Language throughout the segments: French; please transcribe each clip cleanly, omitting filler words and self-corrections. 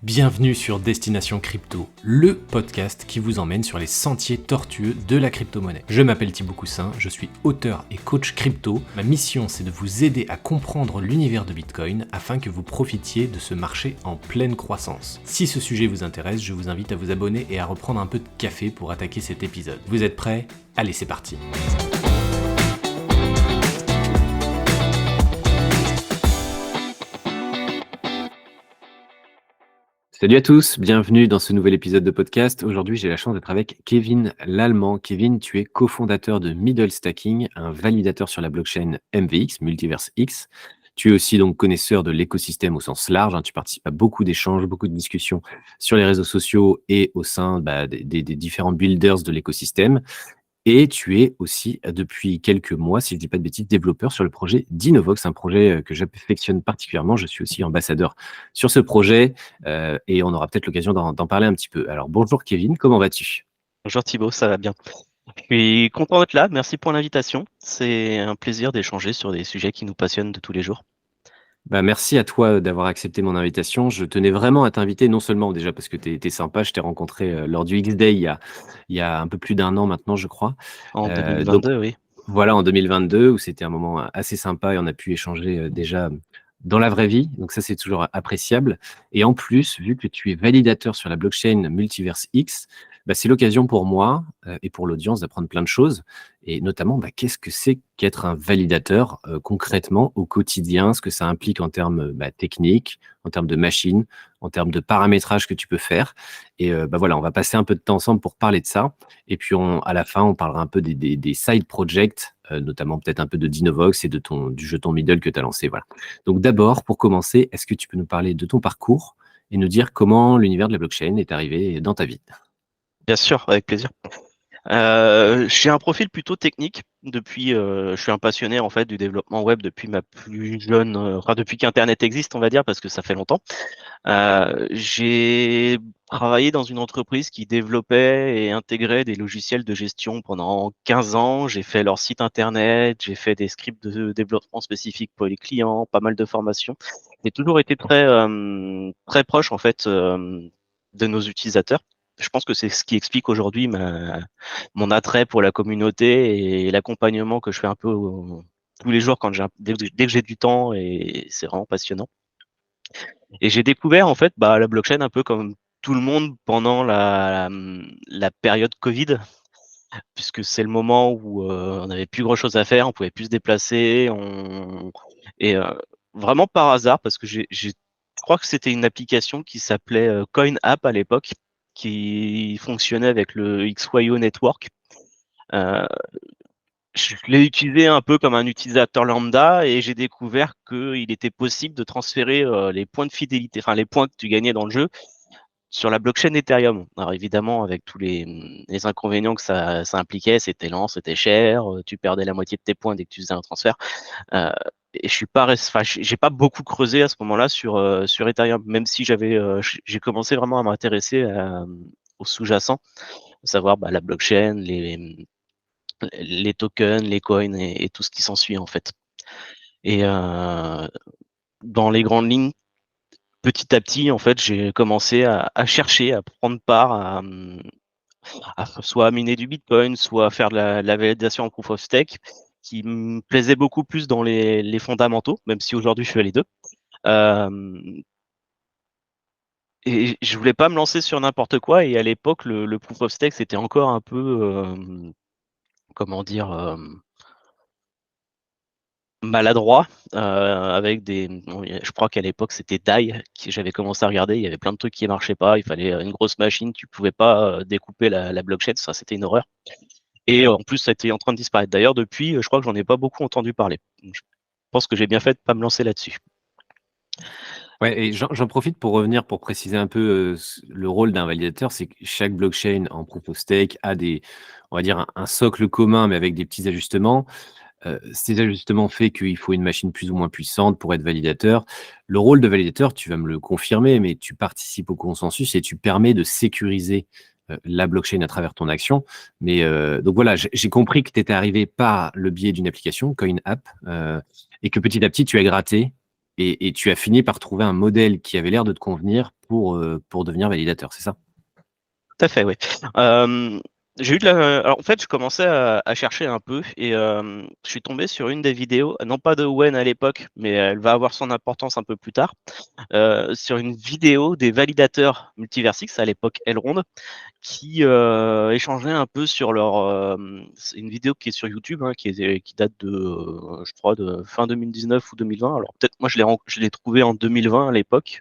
Bienvenue sur Destination Crypto, le podcast qui vous emmène sur les sentiers tortueux de la crypto-monnaie. Je m'appelle Thibaut Coussin, je suis auteur et coach crypto. Ma mission, c'est de vous aider à comprendre l'univers de Bitcoin afin que vous profitiez de ce marché en pleine croissance. Si ce sujet vous intéresse, je vous invite à vous abonner et à reprendre un peu de café pour attaquer cet épisode. Vous êtes prêts ? Allez, c'est parti. Salut à tous, bienvenue dans ce nouvel épisode de podcast. Aujourd'hui, j'ai la chance d'être avec Kevin Lallemand. Kevin, tu es cofondateur de Middle Stacking, un validateur sur la blockchain MVX, Multiverse X. Tu es aussi donc connaisseur de l'écosystème au sens large. Tu participes à beaucoup d'échanges, beaucoup de discussions sur les réseaux sociaux et au sein des différents builders de l'écosystème. Et tu es aussi, depuis quelques mois, si je ne dis pas de bêtises, développeur sur le projet d'Innovox, un projet que j'affectionne particulièrement. Je suis aussi ambassadeur sur ce projet et on aura peut-être l'occasion d'en parler un petit peu. Alors bonjour Kevin, comment vas-tu ? Bonjour Thibaut, ça va bien. Je suis content d'être là, merci pour l'invitation. C'est un plaisir d'échanger sur des sujets qui nous passionnent de tous les jours. Merci à toi d'avoir accepté mon invitation. Je tenais vraiment à t'inviter, non seulement déjà parce que tu es sympa, je t'ai rencontré lors du X-Day il y a un peu plus d'un an maintenant, je crois. En Donc 2022, oui. voilà, en 2022, où c'était un moment assez sympa et on a pu échanger déjà dans la vraie vie. Donc ça, c'est toujours appréciable. Et en plus, vu que tu es validateur sur la blockchain Multiverse X, c'est l'occasion pour moi et pour l'audience d'apprendre plein de choses. Et notamment, qu'est-ce que c'est qu'être un validateur concrètement au quotidien, ce que ça implique en termes techniques, en termes de machines, en termes de paramétrage que tu peux faire. Et voilà, on va passer un peu de temps ensemble pour parler de ça. Et puis à la fin, on parlera un peu des side projects, notamment peut-être un peu de Dinovox et du jeton Middle que tu as lancé. Voilà. Donc d'abord, pour commencer, est-ce que tu peux nous parler de ton parcours et nous dire comment l'univers de la blockchain est arrivé dans ta vie ? Bien sûr, avec plaisir. J'ai un profil plutôt technique. Je suis un passionné en fait du développement web depuis ma plus jeune, depuis qu'Internet existe, on va dire, parce que ça fait longtemps. J'ai travaillé dans une entreprise qui développait et intégrait des logiciels de gestion pendant 15 ans. J'ai fait leur site internet, j'ai fait des scripts de développement spécifiques pour les clients, pas mal de formations. J'ai toujours été très proche en fait de nos utilisateurs. Je pense que c'est ce qui explique aujourd'hui mon attrait pour la communauté et l'accompagnement que je fais un peu tous les jours dès que j'ai du temps, et c'est vraiment passionnant. Et j'ai découvert en fait la blockchain un peu comme tout le monde pendant la période Covid, puisque c'est le moment où on n'avait plus grand chose à faire, on pouvait plus se déplacer, et vraiment par hasard, parce que je crois que c'était une application qui s'appelait Coin App à l'époque, qui fonctionnait avec le XYO Network. Je l'ai utilisé un peu comme un utilisateur lambda et j'ai découvert qu'il était possible de transférer les points de fidélité, enfin les points que tu gagnais dans le jeu, sur la blockchain Ethereum. Alors évidemment, avec tous les inconvénients que ça impliquait, c'était lent, c'était cher, tu perdais la moitié de tes points dès que tu faisais un transfert. Et j'ai pas beaucoup creusé à ce moment-là sur Ethereum, même si j'ai commencé vraiment à m'intéresser au sous-jacent, à savoir la blockchain, les tokens, les coins et tout ce qui s'ensuit en fait. Et dans les grandes lignes, petit à petit, en fait, j'ai commencé à chercher, à prendre part à soit miner du Bitcoin, soit faire de la validation en proof of stake, qui me plaisait beaucoup plus dans les fondamentaux, même si aujourd'hui je fais les deux. Et je voulais pas me lancer sur n'importe quoi. Et à l'époque, le proof of stake, c'était encore un peu, comment dire, maladroit, avec je crois qu'à l'époque c'était DAI que j'avais commencé à regarder. Il y avait plein de trucs qui marchaient pas. Il fallait une grosse machine, tu pouvais pas découper la blockchain. Ça, c'était une horreur. Et en plus, ça était en train de disparaître. D'ailleurs, depuis, je crois que j'en ai pas beaucoup entendu parler. Je pense que j'ai bien fait de pas me lancer là-dessus. Ouais, et j'en profite pour revenir, pour préciser un peu le rôle d'un validateur, c'est que chaque blockchain en proof of stake a on va dire, un socle commun, mais avec des petits ajustements. Ces ajustements fait qu'il faut une machine plus ou moins puissante pour être validateur. Le rôle de validateur, tu vas me le confirmer, mais tu participes au consensus et tu permets de sécuriser la blockchain à travers ton action. Mais donc voilà, j'ai compris que tu étais arrivé par le biais d'une application, Coin App, et que petit à petit, tu as gratté et tu as fini par trouver un modèle qui avait l'air de te convenir pour devenir validateur, c'est ça? Tout à fait, oui. J'ai eu alors en fait, je commençais à chercher un peu et je suis tombé sur une des vidéos, non pas de Wen à l'époque, mais elle va avoir son importance un peu plus tard, sur une vidéo des validateurs Multiversix, à l'époque Elrond, qui échangeaient un peu sur leur. C'est une vidéo qui est sur YouTube, hein, qui date de, je crois, de fin 2019 ou 2020. Alors peut-être moi je l'ai trouvé en 2020 à l'époque.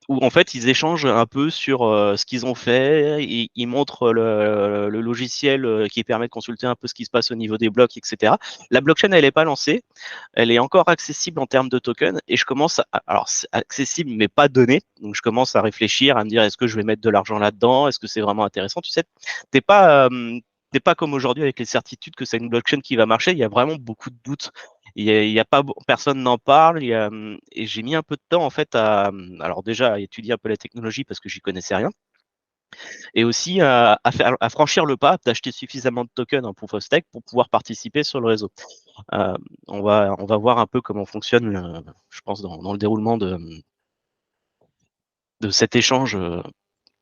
Où en fait ils échangent un peu sur ce qu'ils ont fait, ils montrent le logiciel qui permet de consulter un peu ce qui se passe au niveau des blocs, etc. La blockchain, elle n'est pas lancée, elle est encore accessible en termes de tokens, et je commence alors c'est accessible mais pas donné, donc je commence à réfléchir, à me dire est-ce que je vais mettre de l'argent là-dedans, est-ce que c'est vraiment intéressant, tu sais, t'es pas, t'es pas comme aujourd'hui avec les certitudes que c'est une blockchain qui va marcher, il y a vraiment beaucoup de doutes. Il y a pas, personne n'en parle. Et j'ai mis un peu de temps en fait alors déjà à étudier un peu la technologie parce que j'y connaissais rien, et aussi à franchir le pas d'acheter suffisamment de tokens en proof of stake pour pouvoir participer sur le réseau. On va voir un peu comment fonctionne, je pense, dans le déroulement de cet échange,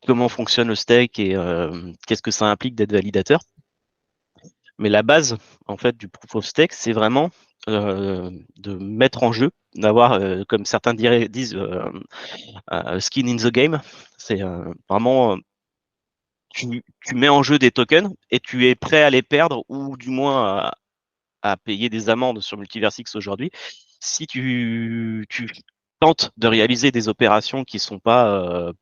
comment fonctionne le stake et qu'est-ce que ça implique d'être validateur. Mais la base, en fait, du proof of stake, c'est vraiment de mettre en jeu, d'avoir, comme certains disent, skin in the game. C'est vraiment, tu mets en jeu des tokens et tu es prêt à les perdre, ou du moins à payer des amendes sur Multiversix aujourd'hui si tu tentes de réaliser des opérations qui sont pas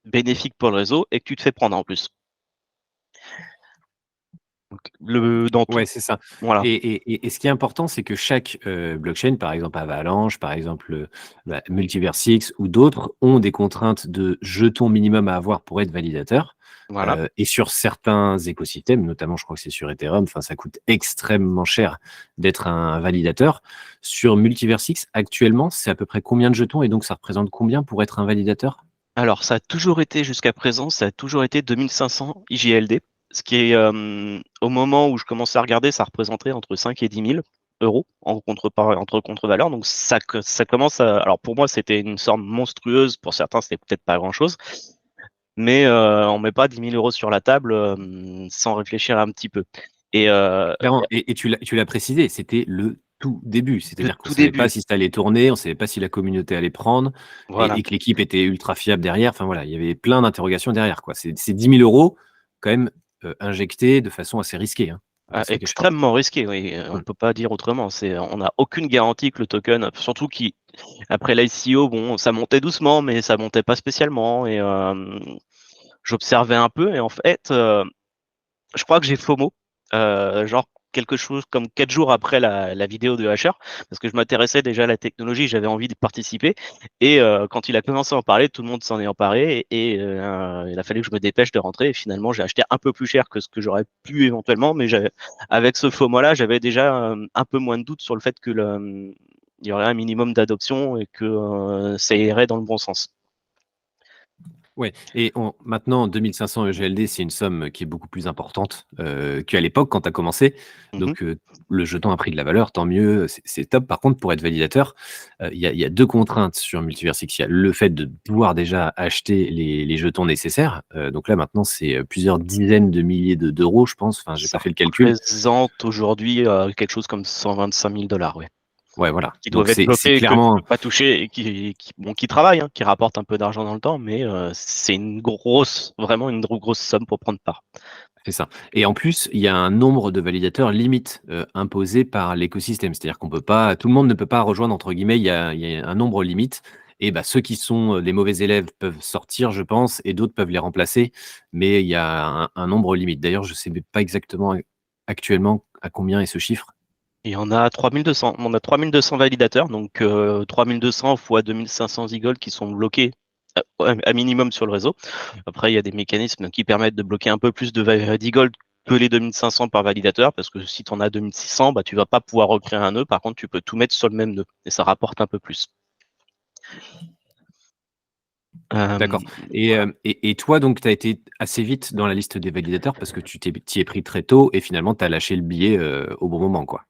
bénéfiques pour le réseau et que tu te fais prendre en plus. Donc, dans tout, Ouais, c'est ça. voilà. Et ce qui est important, c'est que chaque blockchain, par exemple Avalanche, par exemple Multiversix ou d'autres, ont des contraintes de jetons minimum à avoir pour être validateur. Voilà. Et sur certains écosystèmes, notamment je crois que c'est sur Ethereum, ça coûte extrêmement cher d'être un validateur. Sur Multiversix, actuellement, c'est à peu près combien de jetons et donc ça représente combien pour être un validateur? Alors, ça a toujours été, jusqu'à présent, ça a toujours été 2500 IGLD, ce qui est, au moment où je commençais à regarder, ça représenterait entre 5 et 10 000 euros entre contre-valeurs. Donc, ça commence à. Alors, pour moi, c'était une somme monstrueuse. Pour certains, c'était peut-être pas grand-chose. Mais on met pas 10 000 euros sur la table sans réfléchir un petit peu. Et Clairement. Et tu l'as précisé, c'était le tout début. le C'est-à-dire qu'on tout savait pas début, si ça allait tourner, on savait pas si la communauté allait prendre voilà. et que l'équipe était ultra fiable derrière. Enfin voilà, il y avait plein d'interrogations derrière, quoi. C'est 10 000 euros quand même injectés de façon assez risquée, hein. On va pas se le cacher. Extrêmement risqué, oui. On Mm. peut pas dire autrement. On n'a aucune garantie que le token, surtout après l'ICO, bon, ça montait doucement, mais ça montait pas spécialement. Et j'observais un peu, et en fait, je crois que j'ai FOMO, genre quelque chose comme 4 jours après la vidéo de Asher, parce que je m'intéressais déjà à la technologie, j'avais envie de participer. Et quand il a commencé à en parler, tout le monde s'en est emparé, et il a fallu que je me dépêche de rentrer. Et finalement, j'ai acheté un peu plus cher que ce que j'aurais pu éventuellement, mais avec ce FOMO-là, j'avais déjà un peu moins de doute sur le fait que il y aurait un minimum d'adoption et que ça irait dans le bon sens. Ouais. Et maintenant, 2500 EGLD, c'est une somme qui est beaucoup plus importante qu'à l'époque quand tu as commencé. Mhm. Donc, le jeton a pris de la valeur, tant mieux, c'est top. Par contre, pour être validateur, il y a deux contraintes sur Multiversix. Il y a le fait de pouvoir déjà acheter les jetons nécessaires. Donc là, maintenant, c'est plusieurs dizaines de milliers d'euros, je pense. Enfin, j'ai pas Ça fait le calcul. représente aujourd'hui quelque chose comme 125 000 $, oui. Ouais, voilà. Qui Donc, doivent être c'est bloqués, que tu clairement. peux pas toucher, et qui travaillent, hein, qui rapportent un peu d'argent dans le temps, mais c'est vraiment une grosse somme pour prendre part. C'est ça. Et en plus, il y a un nombre de validateurs limite imposé par l'écosystème. C'est-à-dire qu'on peut pas, tout le monde ne peut pas rejoindre, entre guillemets, il y a un nombre limite. Et bah, ceux qui sont les mauvais élèves peuvent sortir, je pense, et d'autres peuvent les remplacer. Mais il y a un nombre limite. D'ailleurs, je ne sais pas exactement actuellement à combien est ce chiffre. Il y en a 3200. On a 3200 validateurs, donc 3200 fois 2500 e-gold qui sont bloqués à minimum sur le réseau. Après, il y a des mécanismes qui permettent de bloquer un peu plus d'e-gold que les 2500 par validateur, parce que si tu en as 2600, bah, tu vas pas pouvoir recréer un nœud. Par contre, tu peux tout mettre sur le même nœud et ça rapporte un peu plus. D'accord. Voilà. Et toi, donc, tu as été assez vite dans la liste des validateurs parce que tu t'y es pris très tôt et finalement, tu as lâché le billet au bon moment, quoi.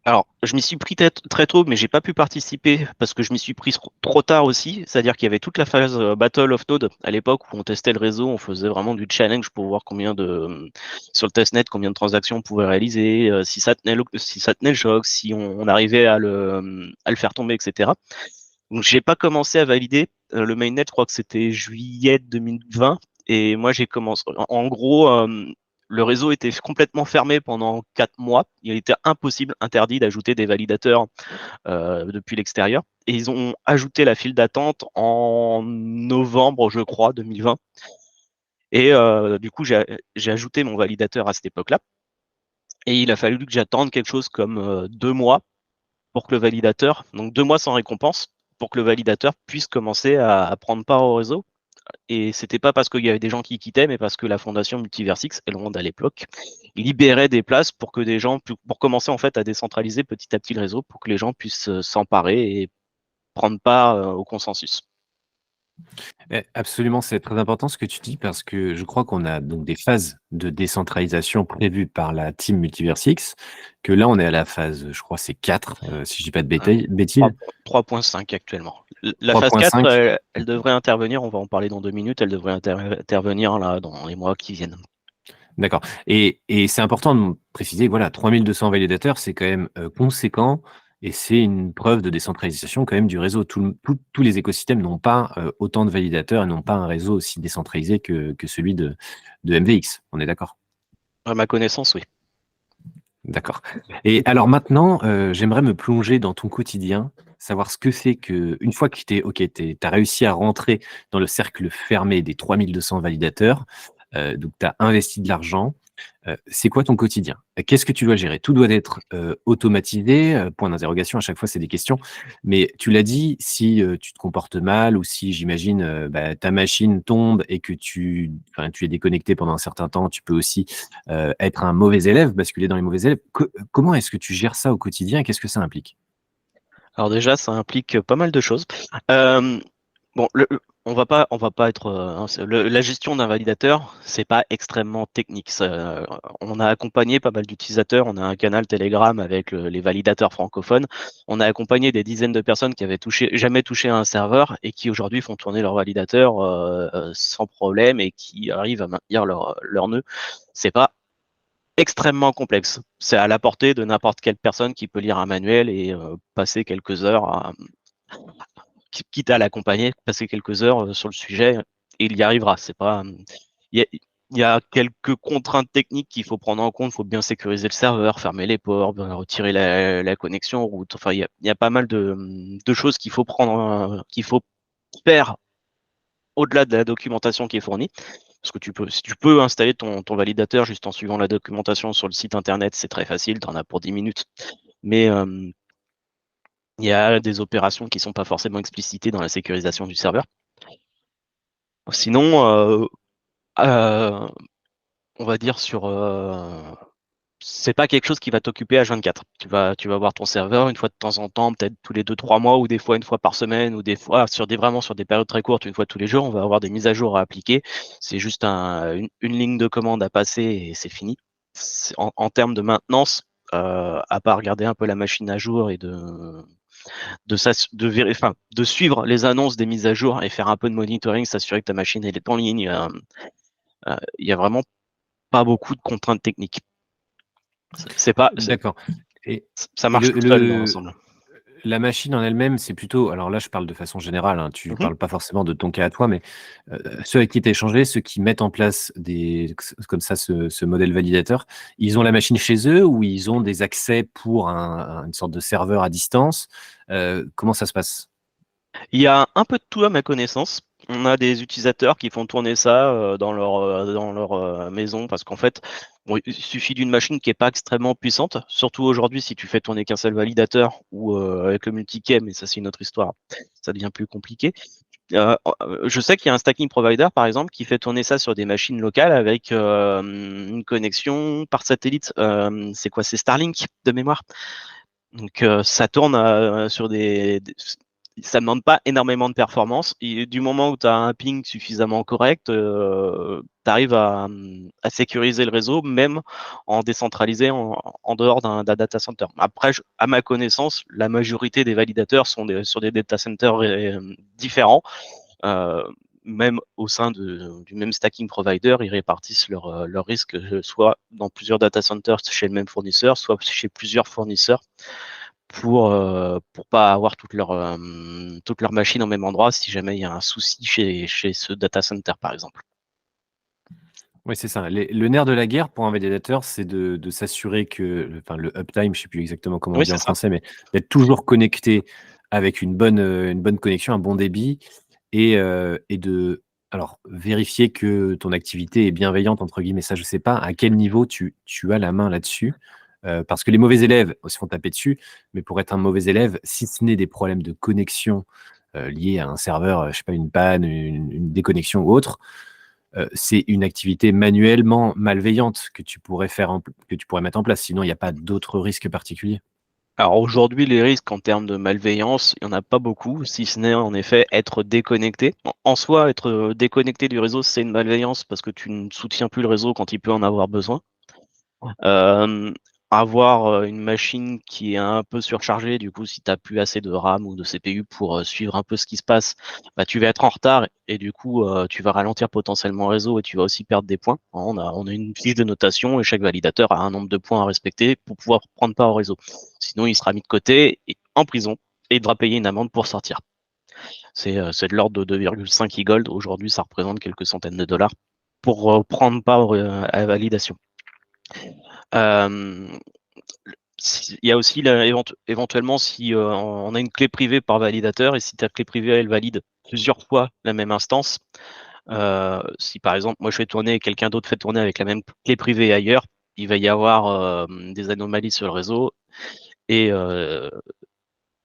Alors, je m'y suis pris très tôt, mais j'ai pas pu participer parce que je m'y suis pris trop tard aussi. C'est-à-dire qu'il y avait toute la phase Battle of Node à l'époque où on testait le réseau, on faisait vraiment du challenge pour voir sur le testnet, combien de transactions on pouvait réaliser, si ça tenait le choc, si on arrivait à le faire tomber, etc. Donc, j'ai pas commencé à valider le mainnet. Je crois que c'était juillet 2020, et moi j'ai commencé. En gros, le réseau était complètement fermé pendant 4 mois. Il était impossible, interdit d'ajouter des validateurs depuis l'extérieur. Et ils ont ajouté la file d'attente en novembre, je crois, 2020. Et du coup, j'ai ajouté mon validateur à cette époque-là. Et il a fallu que j'attende quelque chose comme 2 mois pour que le validateur, donc 2 mois sans récompense, pour que le validateur puisse commencer à prendre part au réseau. Et c'était pas parce qu'il y avait des gens qui quittaient, mais parce que la fondation Multiversix, Elrond à l'époque, libérait des places pour que des gens, pour commencer en fait à décentraliser petit à petit le réseau, pour que les gens puissent s'emparer et prendre part au consensus. Absolument, c'est très important ce que tu dis parce que je crois qu'on a donc des phases de décentralisation prévues par la team Multiversix, que là on est à la phase, je crois c'est 4, si je dis pas de bêtises. 3.5 actuellement. La phase 4, 3.5. elle devrait intervenir, on va en parler dans 2 minutes, elle devrait intervenir là dans les mois qui viennent. D'accord. Et c'est important de préciser, voilà, 3200 validateurs, c'est quand même conséquent et c'est une preuve de décentralisation quand même du réseau. Tous les écosystèmes n'ont pas autant de validateurs et n'ont pas un réseau aussi décentralisé que celui de MVX. On est d'accord? À ma connaissance, oui. D'accord. Et alors maintenant, j'aimerais me plonger dans ton quotidien, savoir ce que c'est que, une fois que tu as réussi à rentrer dans le cercle fermé des 3200 validateurs, donc tu as investi de l'argent. C'est quoi ton quotidien? Qu'est-ce que tu dois gérer? Tout doit être automatisé, point d'interrogation, à chaque fois c'est des questions. Mais tu l'as dit, si tu te comportes mal ou si j'imagine ta machine tombe et que tu es déconnecté pendant un certain temps, tu peux aussi être un mauvais élève, basculer dans les mauvais élèves. Comment est-ce que tu gères ça au quotidien et qu'est-ce que ça implique? Alors déjà, ça implique pas mal de choses. Bon, on va pas être. La gestion d'un validateur, c'est pas extrêmement technique. On a accompagné pas mal d'utilisateurs. On a un canal Telegram avec les validateurs francophones. On a accompagné des dizaines de personnes qui avaient jamais touché à un serveur et qui aujourd'hui font tourner leur validateur sans problème et qui arrivent à maintenir leur nœud. C'est pas extrêmement complexe. C'est à la portée de n'importe quelle personne qui peut lire un manuel et passer quelques heures quitte à l'accompagner, passer quelques heures sur le sujet, et il y arrivera. C'est pas, il y a quelques contraintes techniques qu'il faut prendre en compte. Il faut bien sécuriser le serveur, fermer les ports, retirer la connexion route. Enfin, il y a pas mal de choses qu'il faut qu'il faut faire au-delà de la documentation qui est fournie. Parce que si tu peux installer ton validateur juste en suivant la documentation sur le site internet, c'est très facile, tu en as pour 10 minutes. Mais il y a des opérations qui ne sont pas forcément explicitées dans la sécurisation du serveur. Sinon, on va dire c'est pas quelque chose qui va t'occuper H24. Tu vas voir ton serveur une fois de temps en temps, peut-être tous les 2-3 mois, ou des fois une fois par semaine, ou des fois vraiment sur des périodes très courtes, une fois tous les jours, on va avoir des mises à jour à appliquer. C'est juste une ligne de commande à passer et c'est fini. En termes de maintenance, à part regarder un peu la machine à jour et de suivre les annonces des mises à jour et faire un peu de monitoring, s'assurer que ta machine elle est en ligne. Il y a vraiment pas beaucoup de contraintes techniques. C'est pas, D'accord. Et, ça et marche tout seul dans l'ensemble. la machine en elle-même, c'est plutôt, alors là, je parle de façon générale, hein, tu Mhm. parles pas forcément de ton cas à toi, mais ceux avec qui tu as échangé, ceux qui mettent en place comme ça ce modèle validateur, ils ont la machine chez eux ou ils ont des accès pour une sorte de serveur à distance? Comment ça se passe? Il y a un peu de tout à ma connaissance. On a des utilisateurs qui font tourner ça dans leur maison parce qu'en fait, bon, il suffit d'une machine qui n'est pas extrêmement puissante. Surtout aujourd'hui, si tu fais tourner qu'un seul validateur ou avec le multicam, mais ça c'est une autre histoire, ça devient plus compliqué. Je sais qu'il y a un stacking provider, par exemple, qui fait tourner ça sur des machines locales avec une connexion par satellite. C'est quoi? C'est Starlink de mémoire. Donc ça tourne sur ça ne demande pas énormément de performance. Et du moment où tu as un ping suffisamment correct, tu arrives à sécuriser le réseau, même en décentralisé en dehors d'un data center. Après, à ma connaissance, la majorité des validateurs sont sur des data centers différents. Même au sein du même stacking provider, ils répartissent leurs risques, soit dans plusieurs data centers chez le même fournisseur, soit chez plusieurs fournisseurs, pour pas avoir toutes leurs machines au même endroit si jamais il y a un souci chez ce data center, par exemple. Oui, c'est ça. Le nerf de la guerre pour un validateur, c'est de s'assurer que, enfin, le uptime, je sais plus exactement comment on Oui, dit c'est en ça. français, mais d'être toujours connecté avec une bonne connexion, un bon débit et de alors vérifier que ton activité est «bienveillante» entre guillemets. Ça, je sais pas à quel niveau tu as la main là-dessus, parce que les mauvais élèves se font taper dessus, mais pour être un mauvais élève, si ce n'est des problèmes de connexion, liés à un serveur, je sais pas, une panne, une déconnexion ou autre, c'est une activité manuellement malveillante que tu pourrais mettre en place. Sinon, il n'y a pas d'autres risques particuliers. Alors aujourd'hui, les risques en termes de malveillance, il n'y en a pas beaucoup, si ce n'est en effet être déconnecté. En soi, être déconnecté du réseau, c'est une malveillance parce que tu ne soutiens plus le réseau quand il peut en avoir besoin. Euh, Avoir une machine qui est un peu surchargée, du coup, si tu n'as plus assez de RAM ou de CPU pour suivre un peu ce qui se passe, bah, tu vas être en retard et du coup, tu vas ralentir potentiellement le réseau et tu vas aussi perdre des points. On a une fiche de notation et chaque validateur a un nombre de points à respecter pour pouvoir prendre part au réseau. Sinon, il sera mis de côté, en prison, et il devra payer une amende pour sortir. C'est de l'ordre de 2,5 e-gold. Aujourd'hui, ça représente quelques centaines de dollars pour prendre part à la validation. Euh, il y a aussi éventuellement si on a une clé privée par validateur et si ta clé privée elle valide plusieurs fois la même instance, si par exemple moi je fais tourner et quelqu'un d'autre fait tourner avec la même clé privée ailleurs, il va y avoir des anomalies sur le réseau et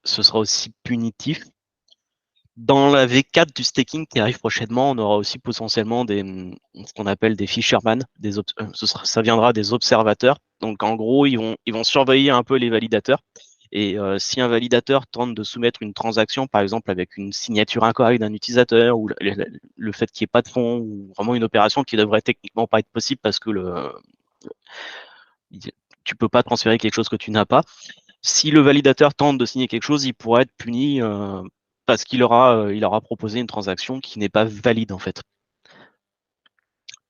ce sera aussi punitif. Dans la V4 du staking qui arrive prochainement, on aura aussi potentiellement ce qu'on appelle des fishermen, ça viendra des observateurs. Donc en gros, ils vont surveiller un peu les validateurs. Et si un validateur tente de soumettre une transaction, par exemple avec une signature incorrecte d'un utilisateur, ou le fait qu'il n'y ait pas de fonds, ou vraiment une opération qui devrait techniquement pas être possible parce que tu peux pas transférer quelque chose que tu n'as pas, si le validateur tente de signer quelque chose, il pourra être puni parce il aura proposé une transaction qui n'est pas valide en fait.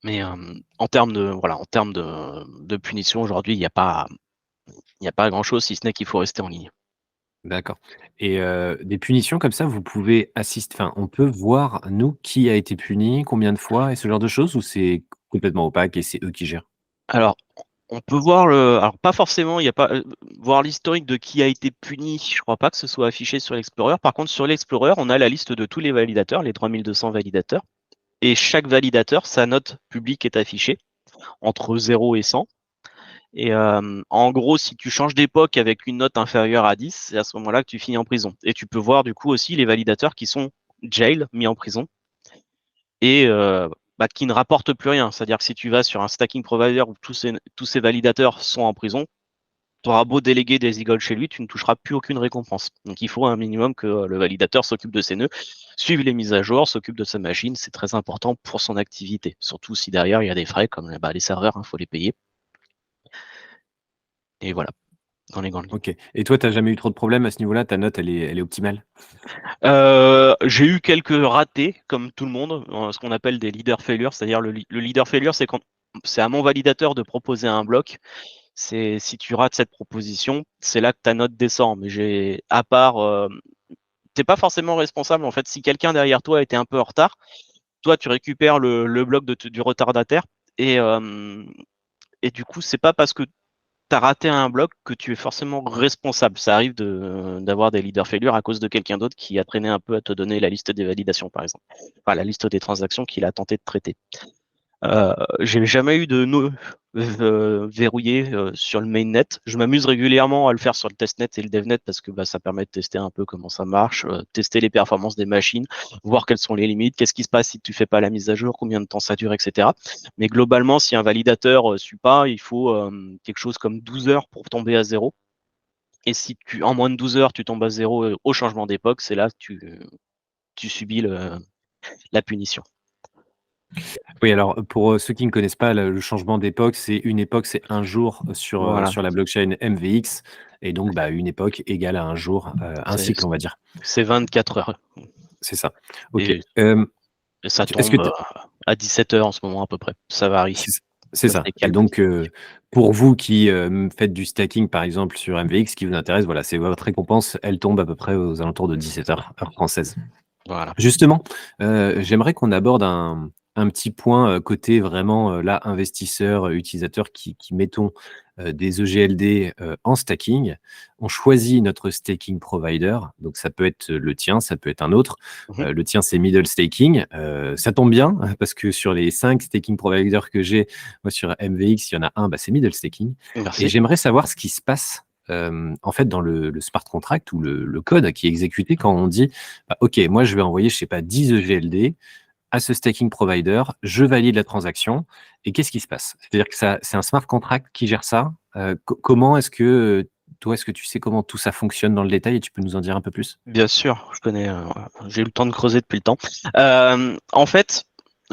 Mais en termes de punition aujourd'hui, il n'y a pas grand chose si ce n'est qu'il faut rester en ligne. D'accord et des punitions comme ça, vous pouvez assister enfin, on peut voir, nous, qui a été puni, combien de fois et ce genre de choses ou c'est complètement opaque et c'est eux qui gèrent? Alors, on peut voir alors pas forcément, il y a pas voir l'historique de qui a été puni. Je crois pas que ce soit affiché sur l'Explorer. Par contre, sur l'Explorer, on a la liste de tous les validateurs, les 3200 validateurs, et chaque validateur, sa note publique est affichée entre 0 et 100. Et en gros, si tu changes d'époque avec une note inférieure à 10, c'est à ce moment-là que tu finis en prison. Et tu peux voir du coup aussi les validateurs qui sont jail, mis en prison, et qui ne rapportent plus rien. C'est-à-dire que si tu vas sur un stacking provider où tous ces validateurs sont en prison, tu auras beau déléguer des eagles chez lui, tu ne toucheras plus aucune récompense. Donc il faut un minimum que le validateur s'occupe de ses nœuds, suive les mises à jour, s'occupe de sa machine. C'est très important pour son activité. Surtout si derrière il y a des frais comme les serveurs, il faut les payer. Et voilà, dans les grandes lignes. OK et toi, tu as jamais eu trop de problèmes à ce niveau-là? Ta note, elle est optimale? J'ai eu quelques ratés, comme tout le monde, ce qu'on appelle des leader failures. C'est-à-dire le leader failure, c'est quand c'est à mon validateur de proposer un bloc. C'est si tu rates cette proposition, c'est là que ta note descend. Mais à part, t'es pas forcément responsable en fait. Si quelqu'un derrière toi était un peu en retard, toi tu récupères le bloc du retardataire et du coup c'est pas parce que tu as raté un bloc que tu es forcément responsable. Ça arrive d'avoir des leader failures à cause de quelqu'un d'autre qui a traîné un peu à te donner la liste des validations, par exemple. Enfin, la liste des transactions qu'il a tenté de traiter. J'ai jamais eu de nœud verrouillé sur le mainnet. Je m'amuse régulièrement à le faire sur le testnet et le devnet parce que ça permet de tester un peu comment ça marche, tester les performances des machines, voir quelles sont les limites, qu'est-ce qui se passe si tu fais pas la mise à jour, combien de temps ça dure, etc. Mais globalement, si un validateur suit pas, il faut quelque chose comme 12 heures pour tomber à zéro. Et si en moins de 12 heures, tu tombes à zéro au changement d'époque, c'est là que tu subis la punition. Oui, alors pour ceux qui ne connaissent pas le changement d'époque, une époque, c'est un jour Voilà, sur la blockchain MVX et donc une époque égale à un jour, un c'est cycle, on va dire. c'est 24 heures C'est ça. OK. et ça Est-ce que tombe à 17 heures en ce moment à peu près. Ça varie, c'est ça se ça et décale donc petit. pour vous qui, faites du stacking, par exemple, sur MVX, qui vous intéresse, voilà, c'est votre récompense, elle tombe à peu près aux alentours de 17 heures, heure française. Voilà. Justement, j'aimerais qu'on aborde un petit point, côté vraiment, là, investisseur, utilisateur qui mettons, des EGLD, en stacking. On choisit notre staking provider, donc ça peut être le tien, ça peut être un autre. Mmh. Le tien, c'est Middle Staking. Ça tombe bien parce que sur les 5 staking providers que j'ai, moi, sur MVX, il y en a un, c'est Middle Staking et Merci. j'aimerais savoir ce qui se passe, en fait, dans le smart contract ou le code qui est exécuté quand on dit: OK, moi, je vais envoyer, je sais pas, 10 EGLD à ce staking provider, je valide la transaction et qu'est-ce qui se passe? C'est-à-dire que ça c'est un smart contract qui gère ça? Comment est-ce que, toi, est-ce que tu sais comment tout ça fonctionne dans le détail et tu peux nous en dire un peu plus? Bien sûr, je connais, j'ai eu le temps de creuser depuis le temps. En fait,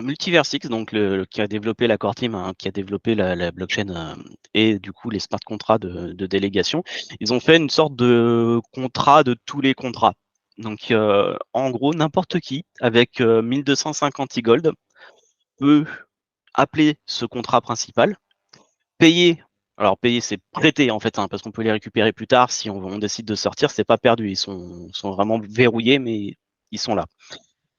Multiversix, donc qui a développé la core team, hein, qui a développé la blockchain, et du coup les smart contrats de délégation, ils ont fait une sorte de contrat de tous les contrats. Donc, en gros, n'importe qui avec 1250 e-gold peut appeler ce contrat principal, payer. Alors payer, c'est prêter en fait, hein, parce qu'on peut les récupérer plus tard si on décide de sortir, c'est pas perdu. Ils sont vraiment verrouillés, mais ils sont là.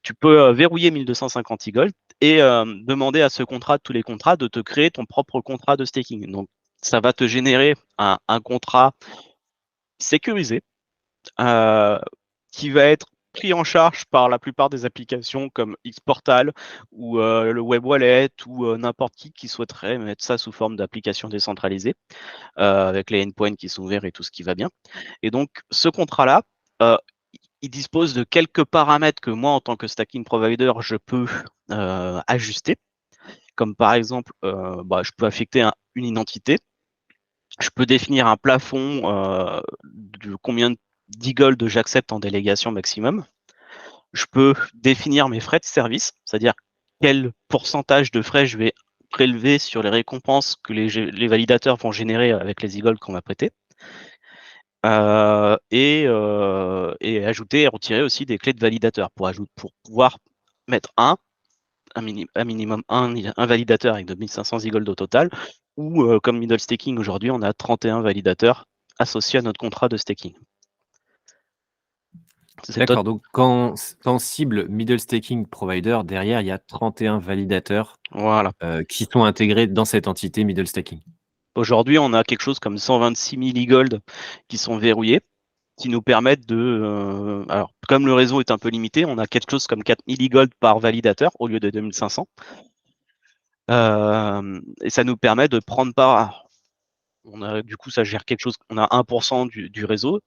Tu peux verrouiller 1250 e-gold et demander à ce contrat, tous les contrats, de te créer ton propre contrat de staking. Donc ça va te générer un contrat sécurisé, euh, qui va être pris en charge par la plupart des applications comme Xportal ou le Web Wallet ou n'importe qui souhaiterait mettre ça sous forme d'application décentralisée, avec les endpoints qui sont ouverts et tout ce qui va bien. Et donc ce contrat-là, euh, il dispose de quelques paramètres que moi, en tant que stacking provider, je peux ajuster. Comme par exemple, je peux affecter une identité. Je peux définir un plafond de combien d'e-gold j'accepte en délégation maximum. Je peux définir mes frais de service, c'est-à-dire quel pourcentage de frais je vais prélever sur les récompenses que les validateurs vont générer avec les e-gold qu'on va prêter. Et ajouter et retirer aussi des clés de validateur pour pouvoir mettre minimum un validateur avec 2500 e-gold au total, ou comme middle staking aujourd'hui, on a 31 validateurs associés à notre contrat de staking. D'accord, donc quand on cible middle staking provider, derrière, il y a 31 validateurs, Voilà. qui sont intégrés dans cette entité middle staking. Aujourd'hui, on a quelque chose comme 126 000 e-gold qui sont verrouillés, qui nous permettent de... alors, comme le réseau est un peu limité, on a quelque chose comme 4000 e-gold par validateur au lieu de 2500. Et ça nous permet de prendre part. Du coup, ça gère quelque chose. On a 1% du réseau.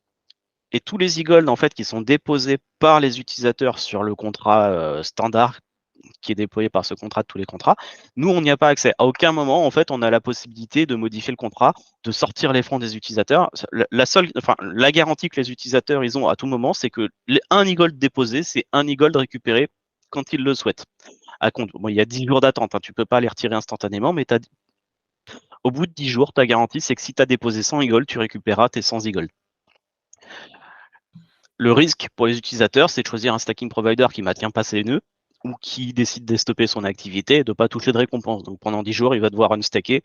Et tous les e-gold, en fait, qui sont déposés par les utilisateurs sur le contrat standard qui est déployé par ce contrat de tous les contrats, nous, on n'y a pas accès. À aucun moment, en fait, on a la possibilité de modifier le contrat, de sortir les fonds des utilisateurs. La garantie que les utilisateurs ils ont à tout moment, c'est que un e-gold déposé, c'est un e-gold récupéré quand ils le souhaitent. Il y a 10 jours d'attente, hein, tu ne peux pas les retirer instantanément, mais au bout de 10 jours, ta garantie, c'est que si tu as déposé 100 e-gold, tu récupéreras tes 100 e-gold. Le risque pour les utilisateurs, c'est de choisir un stacking provider qui ne maintient pas ses nœuds ou qui décide de stopper son activité et de ne pas toucher de récompense. Donc pendant 10 jours, il va devoir unstacker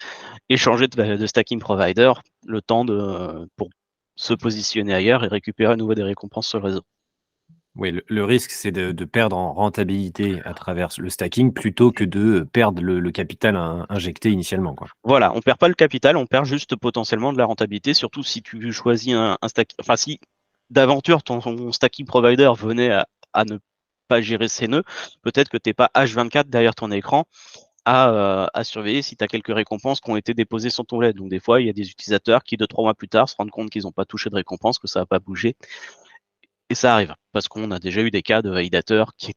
et changer de stacking provider le temps pour se positionner ailleurs et récupérer à nouveau des récompenses sur le réseau. Oui, le risque, c'est de perdre en rentabilité à travers le stacking plutôt que de perdre le capital injecté initialement, quoi. Voilà, on ne perd pas le capital, on perd juste potentiellement de la rentabilité, surtout si tu choisis un stack. Enfin, si d'aventure ton stacking provider venait à ne pas gérer ses nœuds, peut-être que tu n'es pas H24 derrière ton écran à surveiller si tu as quelques récompenses qui ont été déposées sur ton LED. Donc des fois, il y a des utilisateurs qui, 2-3 mois plus tard, se rendent compte qu'ils n'ont pas touché de récompense, que ça n'a pas bougé. Et ça arrive, parce qu'on a déjà eu des cas de validateurs qui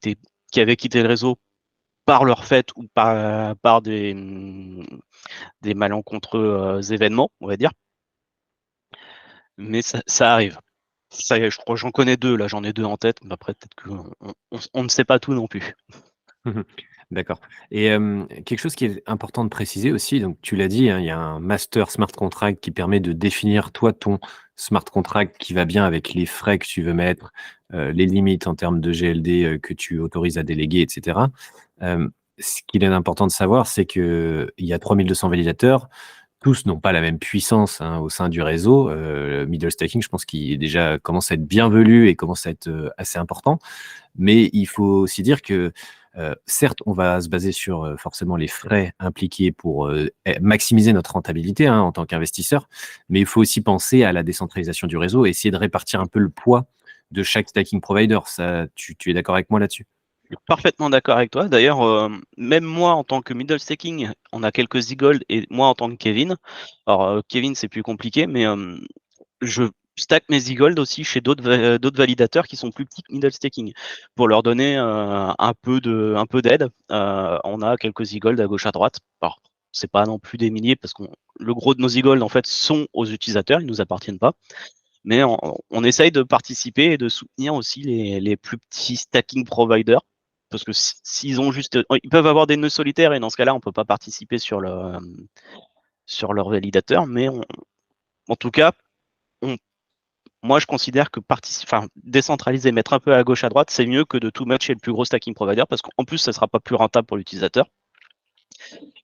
avaient quitté le réseau par leur fait ou par des malencontreux événements, on va dire. mais ça arrive. Ça y est, je crois que j'en connais 2 là, j'en ai 2 en tête, mais après peut-être qu'on ne sait pas tout non plus. D'accord et quelque chose qui est important de préciser aussi, donc tu l'as dit, hein, il y a un master smart contract qui permet de définir toi ton smart contract qui va bien avec les frais que tu veux mettre, les limites en termes de GLD, que tu autorises à déléguer et cetera. Ce qu'il est important de savoir, c'est qu'il y a 3 200 validateurs. Tous n'ont pas la même puissance, hein, au sein du réseau. Middle Stacking, je pense qu'il est déjà commence à être bienvenu et commence à être, assez important. Mais il faut aussi dire que, certes, on va se baser sur, forcément les frais impliqués pour, maximiser notre rentabilité, hein, en tant qu'investisseur. Mais il faut aussi penser à la décentralisation du réseau et essayer de répartir un peu le poids de chaque stacking provider. Ça, tu es d'accord avec moi là-dessus? Je suis parfaitement d'accord avec toi. D'ailleurs, même moi en tant que middle staking, on a quelques Z-Gold et moi en tant que Kevin. Alors, Kevin, c'est plus compliqué, mais je stack mes Z-Gold aussi chez d'autres validateurs qui sont plus petits que middle staking pour leur donner un peu d'aide. On a quelques Z-Gold à gauche à droite. Alors, c'est pas non plus des milliers parce que le gros de nos Z-Gold en fait sont aux utilisateurs, ils nous appartiennent pas. Mais on essaye de participer et de soutenir aussi les plus petits stacking providers. Parce que s'ils ont juste. Ils peuvent avoir des nœuds solitaires et dans ce cas-là, on ne peut pas participer sur leur validateur. Mais en tout cas, moi, je considère que décentraliser, mettre un peu à gauche, à droite, c'est mieux que de tout mettre chez le plus gros stacking provider parce qu'en plus, ça ne sera pas plus rentable pour l'utilisateur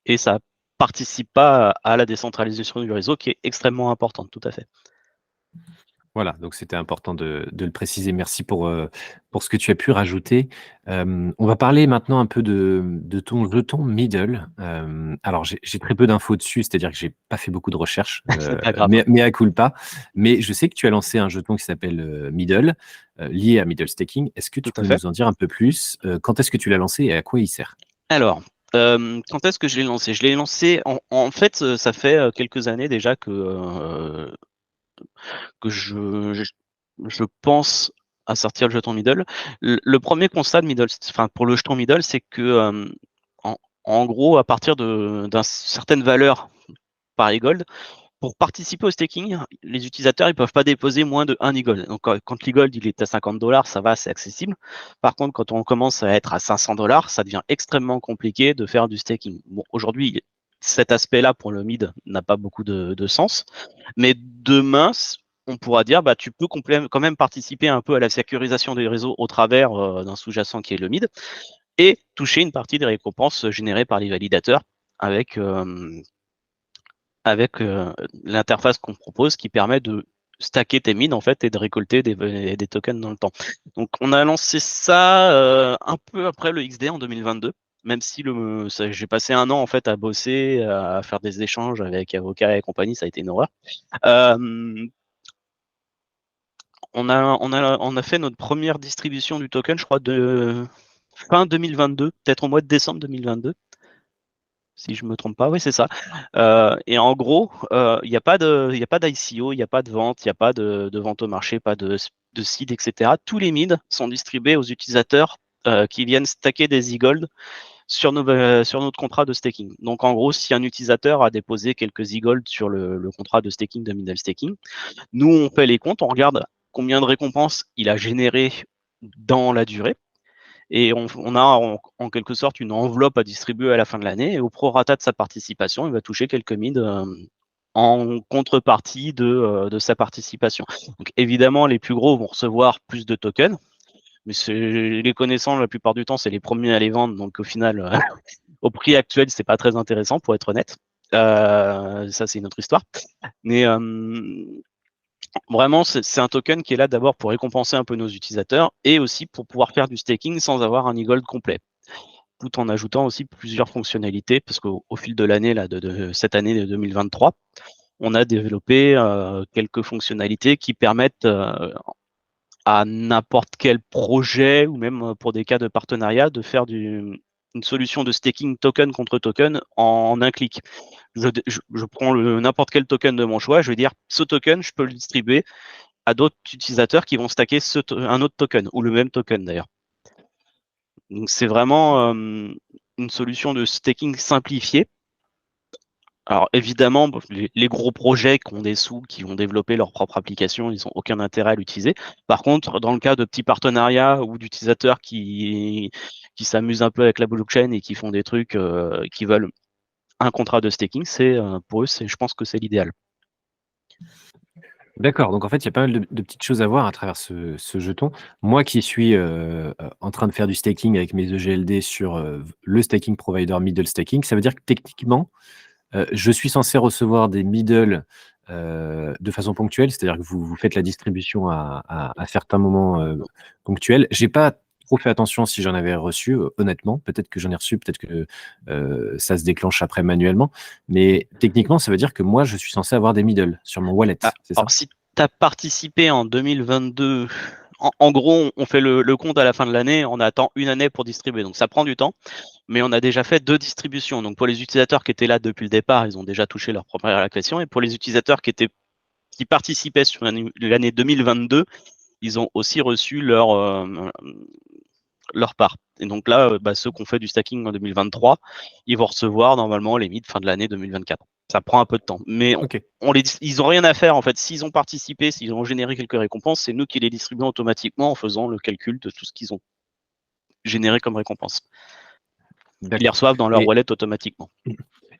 et ça participe pas à la décentralisation du réseau qui est extrêmement importante, tout à fait. Voilà, donc c'était important de le préciser. Merci pour ce que tu as pu rajouter. On va parler maintenant un peu de ton jeton Middle. Alors j'ai très peu d'infos dessus, c'est-à-dire que j'ai pas fait beaucoup de recherches, C'est pas grave. mea culpa. Mais je sais que tu as lancé un jeton qui s'appelle, Middle, lié à Middle Staking. Est-ce que Tout tu à peux fait. nous en dire un peu plus? Quand est-ce que tu l'as lancé et à quoi il sert? Alors, quand est-ce que je l'ai lancé? Je l'ai lancé en fait, ça fait, quelques années déjà que je pense à sortir le jeton middle. Le 1er constat de middle enfin pour le jeton middle, c'est que, en en gros, à partir d'un certaine valeur par e-gold, pour participer au staking, les utilisateurs ils peuvent pas déposer moins de 1 e-gold. Donc quand l'e-gold il est à 50 $, ça va, c'est accessible. Par contre, quand on commence à être à 500 $, ça devient extrêmement compliqué de faire du staking. Bon, aujourd'hui, cet aspect-là pour le mid n'a pas beaucoup de sens, mais demain, on pourra dire bah tu peux quand même participer un peu à la sécurisation des réseaux au travers d'un sous-jacent qui est le mid et toucher une partie des récompenses générées par les validateurs avec l'interface qu'on propose qui permet de stacker tes mines en fait et de récolter des tokens dans le temps. Donc on a lancé ça un peu après le XD en 2022, même si j'ai passé un an en fait à bosser, à faire des échanges avec avocats et compagnie, ça a été une horreur. Euh, on a fait notre première distribution du token, je crois, de fin 2022, peut-être au mois de décembre 2022. Si je me trompe pas, oui, c'est ça. Et en gros, il n'y a pas d'ICO, il n'y a pas de vente, il n'y a pas de vente au marché, pas de seed, etc. Tous les mids sont distribués aux utilisateurs qui viennent stacker des e-gold sur notre contrat de staking. Donc en gros, si un utilisateur a déposé quelques e-gold sur le contrat de staking de middle staking, nous on fait les comptes, on regarde combien de récompenses il a généré dans la durée et on a en quelque sorte une enveloppe à distribuer à la fin de l'année. Et au prorata de sa participation, il va toucher quelques mids en contrepartie de sa participation. Donc évidemment, les plus gros vont recevoir plus de tokens, mais les connaissants, la plupart du temps, c'est les premiers à les vendre. Donc au final, au prix actuel, c'est pas très intéressant pour être honnête. Ça, c'est une autre histoire. Mais vraiment, c'est un token qui est là d'abord pour récompenser un peu nos utilisateurs et aussi pour pouvoir faire du staking sans avoir un e-gold complet, tout en ajoutant aussi plusieurs fonctionnalités, parce qu'au fil de l'année, là, de cette année de 2023, on a développé quelques fonctionnalités qui permettent à n'importe quel projet ou même pour des cas de partenariat de faire une solution de staking token contre token en un clic. Je prends n'importe quel token de mon choix, je vais dire ce token, je peux le distribuer à d'autres utilisateurs qui vont stacker un autre token ou le même token d'ailleurs. Donc c'est vraiment une solution de staking simplifiée Alors évidemment, les gros projets qui ont des sous, qui vont développer leur propre application, ils n'ont aucun intérêt à l'utiliser. Par contre, dans le cas de petits partenariats ou d'utilisateurs qui s'amusent un peu avec la blockchain et qui font des trucs, qui veulent un contrat de staking, pour eux, je pense que c'est l'idéal. D'accord, donc en fait, il y a pas mal de petites choses à voir à travers ce jeton. Moi qui suis, en train de faire du staking avec mes EGLD sur, le staking provider Middle Staking, ça veut dire que techniquement, je suis censé recevoir des middle, de façon ponctuelle, c'est-à-dire que vous faites la distribution à certains moments, ponctuels. J'ai pas trop fait attention si j'en avais reçu, honnêtement. Peut-être que j'en ai reçu, peut-être que, ça se déclenche après manuellement. Mais techniquement, ça veut dire que moi, je suis censé avoir des middle sur mon wallet, c'est ça? Alors si tu as participé en 2022, en gros, on fait le compte à la fin de l'année, on attend une année pour distribuer, donc ça prend du temps. Mais on a déjà fait 2 distributions. Donc pour les utilisateurs qui étaient là depuis le départ, ils ont déjà touché leur première allocation. Et pour les utilisateurs qui participaient sur l'année 2022, ils ont aussi reçu leur part. Et donc là, ceux qui ont fait du stacking en 2023, ils vont recevoir normalement les mid fin de l'année 2024. Ça prend un peu de temps. Mais OK. ils n'ont rien à faire en fait. S'ils ont participé, s'ils ont généré quelques récompenses, c'est nous qui les distribuons automatiquement en faisant le calcul de tout ce qu'ils ont généré comme récompense. Ils les D'accord. reçoivent dans leur wallet automatiquement.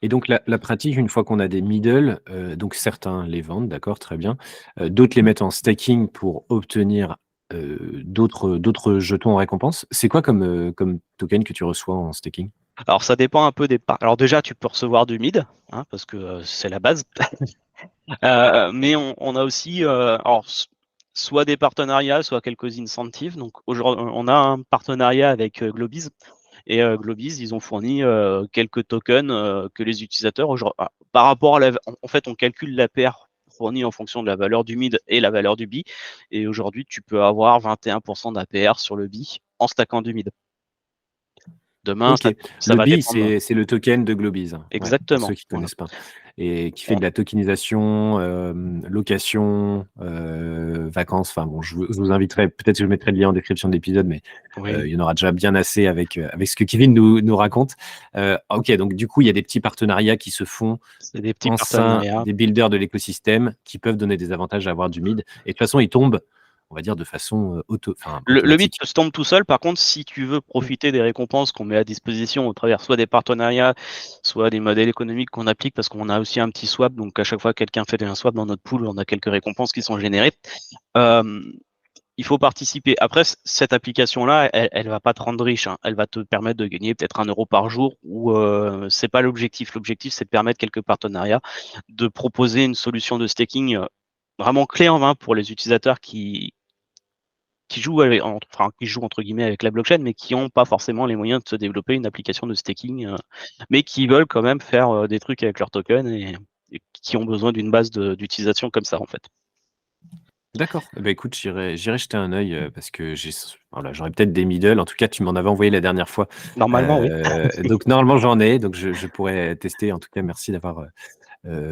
Et donc la pratique, une fois qu'on a des middle, donc certains les vendent, d'accord, très bien. D'autres les mettent en staking pour obtenir, d'autres jetons en récompense. C'est quoi comme token que tu reçois en staking? Alors ça dépend un peu des parts. Alors déjà, tu peux recevoir du mid, hein, parce que c'est la base. Mais on a aussi soit des partenariats, soit quelques incentives. Donc aujourd'hui, on a un partenariat avec Globiz. Et Globiz, ils ont fourni quelques tokens que les utilisateurs, par rapport à en fait, on calcule la paire fournie en fonction de la valeur du mid et la valeur du bi. Et aujourd'hui, tu peux avoir 21% d'APR sur le bi en stackant du mid. Demain, OK. ça Le va BI, dépendre. c'est le token de Globiz. Ouais, pour ceux Exactement. qui Voilà. connaissent pas et qui fait de la tokenisation, location, vacances. Enfin bon, je vous inviterai, peut-être que je mettrai le lien en description de l'épisode, mais Oui. il y en aura déjà bien assez avec ce que Kevin nous raconte. OK, donc du coup, il y a des petits partenariats qui se font C'est des petits en sein partenariats. des builders de l'écosystème qui peuvent donner des avantages à avoir du mid et de toute façon, ils tombent, on va dire, de façon, Le mid automatique. se tombe tout seul. Par contre, si tu veux profiter des récompenses qu'on met à disposition au travers soit des partenariats, soit des modèles économiques qu'on applique, parce qu'on a aussi un petit swap. Donc, à chaque fois que quelqu'un fait un swap dans notre pool, on a quelques récompenses qui sont générées. Il faut participer. Après, cette application-là, elle va pas te rendre riche, hein. Elle va te permettre de gagner peut-être 1 euro par jour, ou c'est pas l'objectif. L'objectif, c'est de permettre quelques partenariats, de proposer une solution de staking vraiment clé en main pour les utilisateurs qui jouent qui jouent entre guillemets avec la blockchain, mais qui n'ont pas forcément les moyens de se développer une application de staking, mais qui veulent quand même faire des trucs avec leurs tokens et qui ont besoin d'une base d'utilisation comme ça en fait. D'accord. Eh ben, écoute, j'irai jeter un œil, parce que voilà, j'aurais peut-être des middle. En tout cas, tu m'en avais envoyé la dernière fois. Normalement, oui. Donc normalement, j'en ai, donc je pourrais tester. En tout cas, merci d'avoir,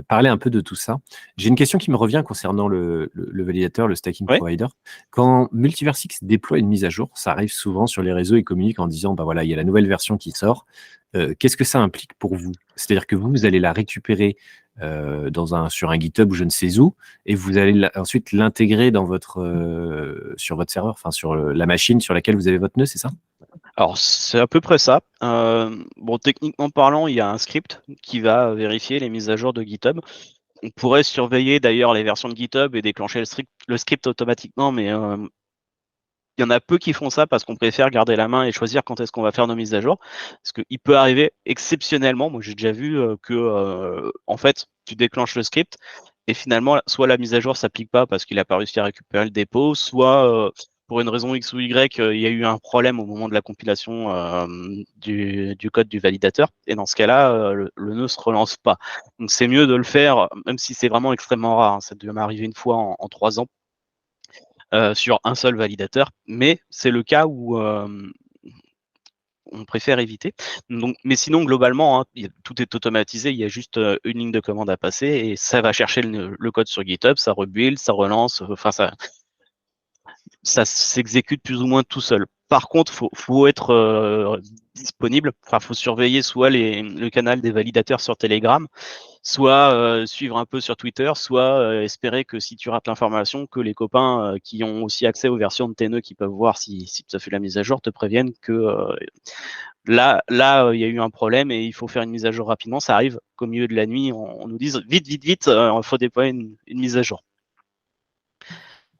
parlé un peu de tout ça. J'ai une question qui me revient concernant le validateur, le staking Ouais. provider. Quand Multiversix déploie une mise à jour, ça arrive souvent sur les réseaux, ils communiquent en disant: «Bah, voilà, il y a la nouvelle version qui sort». Qu'est-ce que ça implique pour vous? C'est-à-dire que vous allez la récupérer, sur un GitHub ou je ne sais où et vous allez ensuite l'intégrer sur votre serveur, enfin sur la machine sur laquelle vous avez votre nœud, c'est ça? Alors, c'est à peu près ça. Bon, techniquement parlant, il y a un script qui va vérifier les mises à jour de GitHub. On pourrait surveiller d'ailleurs les versions de GitHub et déclencher le script automatiquement, mais il y en a peu qui font ça parce qu'on préfère garder la main et choisir quand est-ce qu'on va faire nos mises à jour. Parce qu'il peut arriver exceptionnellement, moi j'ai déjà vu que en fait, tu déclenches le script et finalement, soit la mise à jour s'applique pas parce qu'il n'a pas réussi à récupérer le dépôt, soit pour une raison X ou Y, il y a eu un problème au moment de la compilation du code du validateur. Et dans ce cas-là, le nœud se relance pas. Donc c'est mieux de le faire, même si c'est vraiment extrêmement rare, hein. Ça devait m'arriver une fois en 3 ans sur un seul validateur, mais c'est le cas où on préfère éviter. Donc, mais sinon, globalement, hein, tout est automatisé. Il y a juste une ligne de commande à passer et ça va chercher le code sur GitHub, ça rebuild, ça relance. Enfin, ça s'exécute plus ou moins tout seul. Par contre, faut être disponible. Enfin, faut surveiller soit le canal des validateurs sur Telegram, soit suivre un peu sur Twitter, soit espérer que si tu rates l'information, que les copains qui ont aussi accès aux versions de tes nœuds, qui peuvent voir si tu as fait la mise à jour, te préviennent que là, il y a eu un problème et il faut faire une mise à jour rapidement. Ça arrive qu'au milieu de la nuit, on nous dise vite, il faut déployer une mise à jour.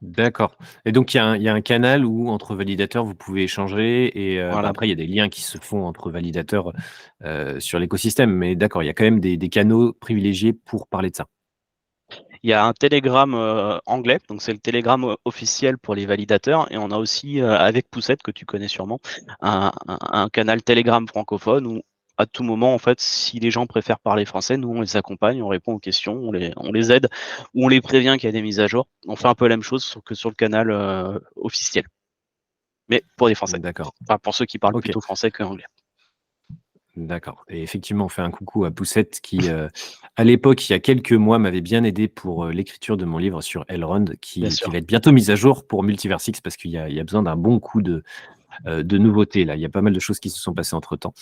D'accord. Et donc, il y a un canal où, entre validateurs, vous pouvez échanger et Voilà. après, il y a des liens qui se font entre validateurs sur l'écosystème. Mais d'accord, il y a quand même des canaux privilégiés pour parler de ça. Il y a un Telegram anglais, donc c'est le Telegram officiel pour les validateurs, et on a aussi, avec Poussette, que tu connais sûrement, un canal Telegram francophone où à tout moment, en fait, si les gens préfèrent parler français, nous on les accompagne, on répond aux questions, on les aide, ou on les prévient qu'il y a des mises à jour. On fait un peu la même chose que sur le canal officiel, mais pour les Français. D'accord. Enfin, pour ceux qui parlent Ok. plutôt français que anglais. D'accord. Et effectivement, on fait un coucou à Poussette qui, à l'époque, il y a quelques mois, m'avait bien aidé pour l'écriture de mon livre sur Elrond, Bien qui sûr. va être bientôt mis à jour pour Multiversix parce il y a besoin d'un bon coup de nouveautés là. Il y a pas mal de choses qui se sont passées entre-temps.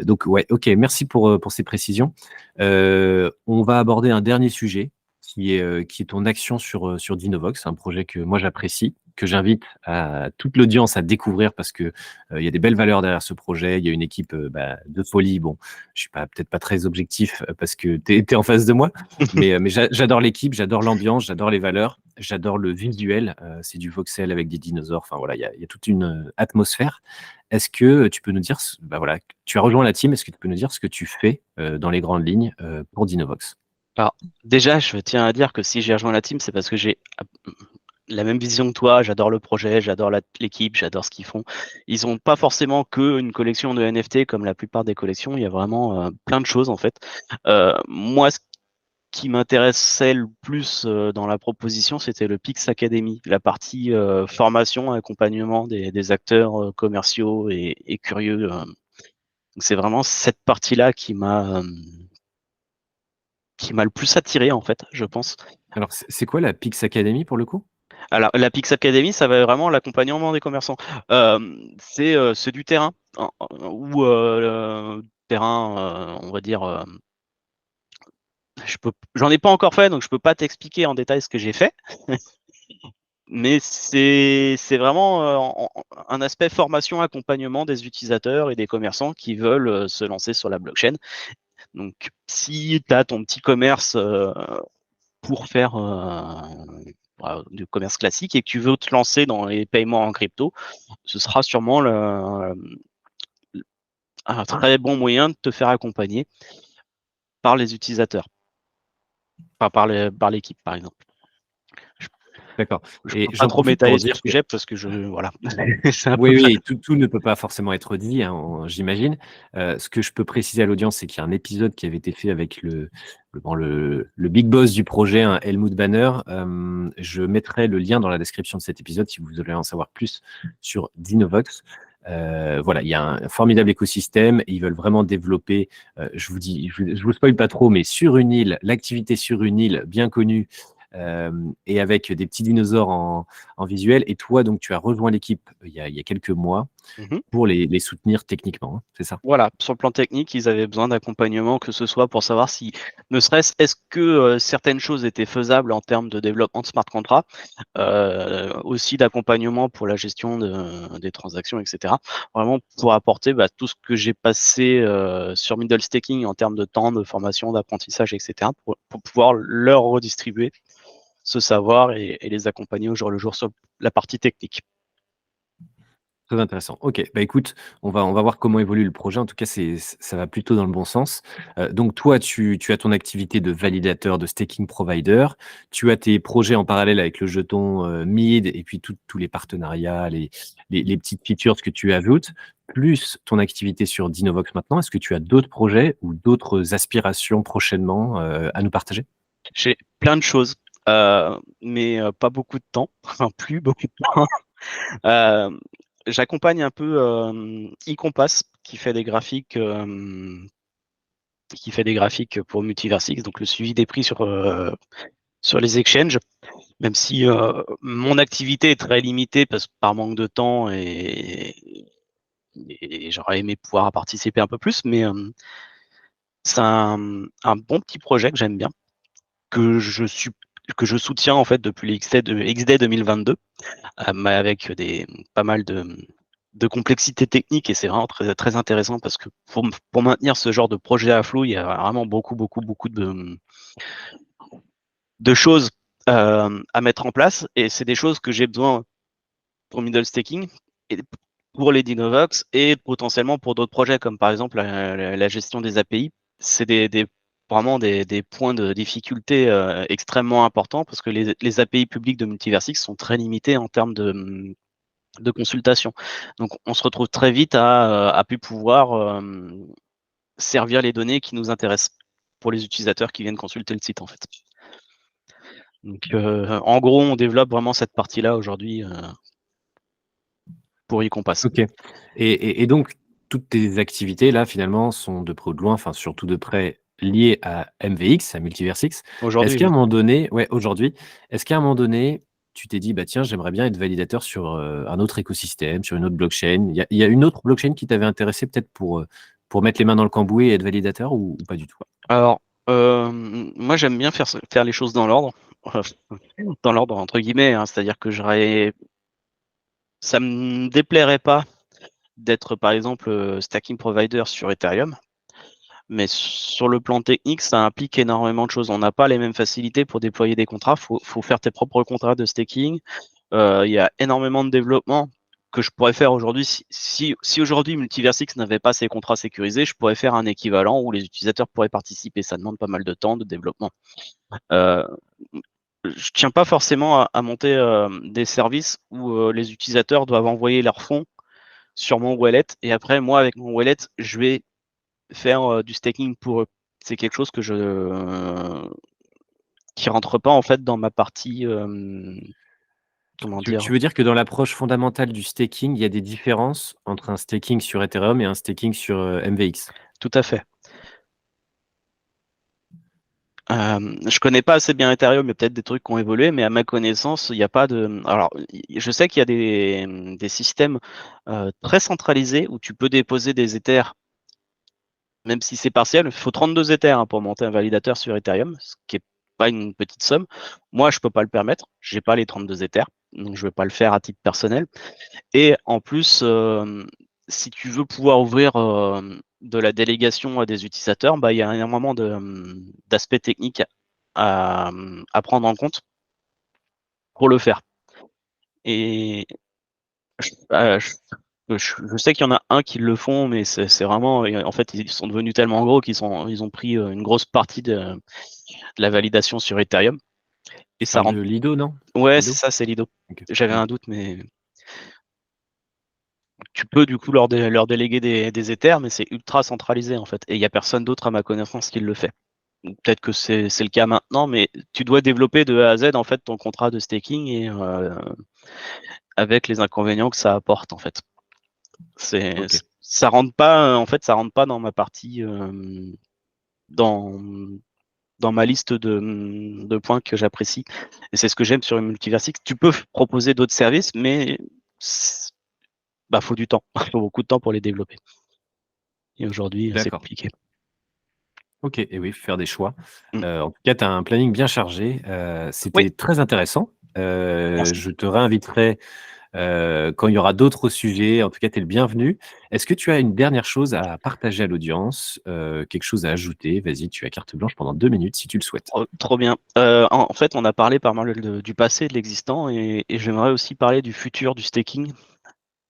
Donc ouais, ok, merci pour ces précisions. On va aborder un dernier sujet qui est ton action sur Dinovox, un projet que moi j'apprécie, que j'invite à toute l'audience à découvrir parce que il y a des belles valeurs derrière ce projet. Il y a une équipe de folie. Bon, je suis peut-être pas très objectif parce que tu es en face de moi, mais j'adore l'équipe, j'adore l'ambiance, j'adore les valeurs, j'adore le visuel. C'est du voxel avec des dinosaures. Enfin voilà, il y a toute une atmosphère. Est-ce que tu peux nous dire, bah voilà, tu as rejoint la team, est-ce que tu peux nous dire ce que tu fais dans les grandes lignes pour Dinovox? Alors, déjà, je tiens à dire que si j'ai rejoint la team, c'est parce que j'ai la même vision que toi. J'adore le projet, j'adore l'équipe, j'adore ce qu'ils font. Ils n'ont pas forcément qu'une collection de NFT comme la plupart des collections. Il y a vraiment plein de choses en fait. Moi, ce qui m'intéressait le plus dans la proposition, c'était le Pix Academy, la partie formation, accompagnement des acteurs commerciaux et curieux. Donc c'est vraiment cette partie-là qui m'a le plus attiré en fait, je pense. Alors, c'est quoi la Pix Academy pour le coup? Alors la Pix Academy, ça va être vraiment l'accompagnement des commerçants. C'est du terrain ou terrain, on va dire. J'en ai pas encore fait, donc je peux pas t'expliquer en détail ce que j'ai fait. Mais c'est vraiment un aspect formation, accompagnement des utilisateurs et des commerçants qui veulent se lancer sur la blockchain. Donc, si tu as ton petit commerce pour faire du commerce classique et que tu veux te lancer dans les paiements en crypto, ce sera sûrement un très bon moyen de te faire accompagner par les utilisateurs, pas par l'équipe, par exemple. D'accord. Je Et peux pas j'en trop profite pour m'étaler sur le dire que sujet parce que voilà, c'est un peu. oui, oui, tout ne peut pas forcément être dit, hein, j'imagine. Ce que je peux préciser à l'audience, c'est qu'il y a un épisode qui avait été fait avec le big boss du projet, hein, Helmut Banner. Je mettrai le lien dans la description de cet épisode si vous voulez en savoir plus sur Dinovox. Voilà, il y a un formidable écosystème et ils veulent vraiment développer, je vous spoil pas trop, mais sur une île, l'activité sur une île bien connue, et avec des petits dinosaures en visuel. Et toi, donc, tu as rejoint l'équipe il y a quelques mois Mhm. pour les soutenir techniquement, hein, c'est ça? Voilà, sur le plan technique, ils avaient besoin d'accompagnement, que ce soit pour savoir si, ne serait-ce, est-ce que certaines choses étaient faisables en termes de développement de smart contracts, aussi d'accompagnement pour la gestion des transactions, etc. Vraiment pour apporter tout ce que j'ai passé sur Middle Staking en termes de temps, de formation, d'apprentissage, etc. Pour pouvoir leur redistribuer ce savoir et les accompagner au jour le jour sur la partie technique. Très intéressant. Ok, bah écoute, on va voir comment évolue le projet. En tout cas, ça va plutôt dans le bon sens. Donc toi, tu as ton activité de validateur, de staking provider. Tu as tes projets en parallèle avec le jeton MID et puis tous les partenariats, les petites features que tu ajoutes, plus ton activité sur Dinovox maintenant. Est-ce que tu as d'autres projets ou d'autres aspirations prochainement à nous partager? J'ai plein de choses, mais pas beaucoup de temps, enfin plus beaucoup de temps. Euh, J'accompagne un peu eCompass qui fait des graphiques pour Multiversix, donc le suivi des prix sur les exchanges. Même si mon activité est très limitée par manque de temps et j'aurais aimé pouvoir participer un peu plus, mais c'est un bon petit projet que j'aime bien, que je soutiens en fait depuis les XD 2022, mais avec pas mal de complexité technique, et c'est vraiment très, très intéressant parce que pour maintenir ce genre de projet à flot, il y a vraiment beaucoup de choses à mettre en place, et c'est des choses que j'ai besoin pour middle staking et pour les Dinovox et potentiellement pour d'autres projets comme par exemple la gestion des API. C'est vraiment des points de difficulté extrêmement importants parce que les API publiques de Multiversix sont très limitées en termes de consultation. Donc on se retrouve très vite à pu pouvoir servir les données qui nous intéressent pour les utilisateurs qui viennent consulter le site en fait. Donc en gros, on développe vraiment cette partie-là aujourd'hui pour Ecompass. Ok. Et donc, toutes tes activités, là, finalement, sont de près ou de loin, enfin, surtout de près, liées à MVX, à Multiversix. Est-ce Aujourd'hui, qu'à un oui. moment donné, ouais, aujourd'hui, est-ce qu'à un moment donné, tu t'es dit, bah tiens, j'aimerais bien être validateur sur un autre écosystème, sur une autre blockchain. Il y a une autre blockchain qui t'avait intéressé peut-être pour mettre les mains dans le cambouis et être validateur ou pas du tout? Alors, moi j'aime bien faire les choses dans l'ordre, dans l'ordre entre guillemets, hein, c'est-à-dire que ça me déplairait pas d'être par exemple stacking provider sur Ethereum, mais sur le plan technique, ça implique énormément de choses. On n'a pas les mêmes facilités pour déployer des contrats, faut faire tes propres contrats de staking. Il y a énormément de développement que je pourrais faire aujourd'hui. Si aujourd'hui Multiversix n'avait pas ses contrats sécurisés, je pourrais faire un équivalent où les utilisateurs pourraient participer. Ça demande pas mal de temps, de développement. Je tiens pas forcément à monter des services où les utilisateurs doivent envoyer leurs fonds sur mon wallet, et après moi avec mon wallet je vais faire du staking pour eux. C'est quelque chose qui rentre pas en fait dans ma partie comment dire. Tu veux dire que dans l'approche fondamentale du staking, il y a des différences entre un staking sur Ethereum et un staking sur MVX? Tout à fait. Je connais pas assez bien Ethereum, il y a peut-être des trucs qui ont évolué, mais à ma connaissance, il n'y a pas de. Alors, je sais qu'il y a des systèmes très centralisés où tu peux déposer des Ethers, même si c'est partiel. Il faut 32 Ethers hein, pour monter un validateur sur Ethereum, ce qui est pas une petite somme. Moi, je peux pas le permettre. J'ai pas les 32 Ethers, donc je vais pas le faire à titre personnel. Et en plus, si tu veux pouvoir ouvrir de la délégation à des utilisateurs, bah, il y a un moment d'aspect technique à prendre en compte pour le faire. Et je sais qu'il y en a un qui le font, mais c'est vraiment, en fait, ils sont devenus tellement gros qu'ils ont pris une grosse partie de la validation sur Ethereum. Et Tu ça parles rentre. de Lido, non? Ouais, c'est Lido? ça, c'est Lido. Ok. J'avais Mm. un doute, mais tu peux du coup leur déléguer des Ethers, mais c'est ultra centralisé en fait. Et il n'y a personne d'autre à ma connaissance qui le fait. Peut-être que c'est le cas maintenant, mais tu dois développer de A à Z en fait ton contrat de staking, et avec les inconvénients que ça apporte en fait. Ok. Ça rentre pas en fait, ça rentre pas dans ma partie dans dans ma liste de points que j'apprécie. Et c'est ce que j'aime sur une Multiversix. Tu peux proposer d'autres services, mais bah faut du temps, faut beaucoup de temps pour les développer. Et aujourd'hui, c'est D'accord. compliqué. Ok, et oui, faire des choix. Mm. En tout cas, tu as un planning bien chargé. Oui, C'était très intéressant. merci. Je te réinviterai quand il y aura d'autres sujets. En tout cas, tu es le bienvenu. Est-ce que tu as une dernière chose à partager à l'audience, quelque chose à ajouter? Vas-y, tu as carte blanche pendant 2 minutes si tu le souhaites. Oh, trop bien. En fait, on a parlé pas mal du passé, de l'existant, et j'aimerais aussi parler du futur du staking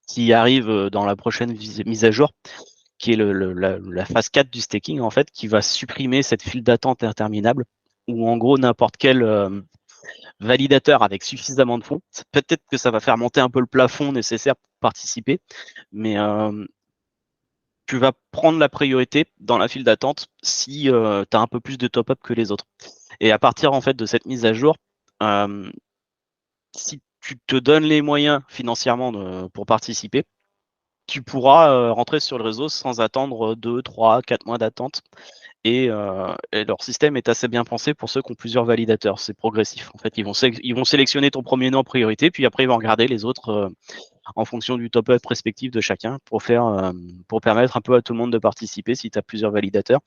qui arrive dans la prochaine mise à jour, qui est la phase 4 du staking, en fait, qui va supprimer cette file d'attente interminable, où en gros, n'importe quel validateur avec suffisamment de fonds, peut-être que ça va faire monter un peu le plafond nécessaire pour participer, mais tu vas prendre la priorité dans la file d'attente si tu as un peu plus de top-up que les autres. Et à partir en fait de cette mise à jour, si tu te donnes les moyens financièrement pour participer, tu pourras rentrer sur le réseau sans attendre 2, 3, 4 mois d'attente. Et leur système est assez bien pensé pour ceux qui ont plusieurs validateurs. C'est progressif. En fait, ils vont sélectionner ton premier nom en priorité, puis après ils vont regarder les autres en fonction du top-up respectif de chacun pour permettre un peu à tout le monde de participer si tu as plusieurs validateurs.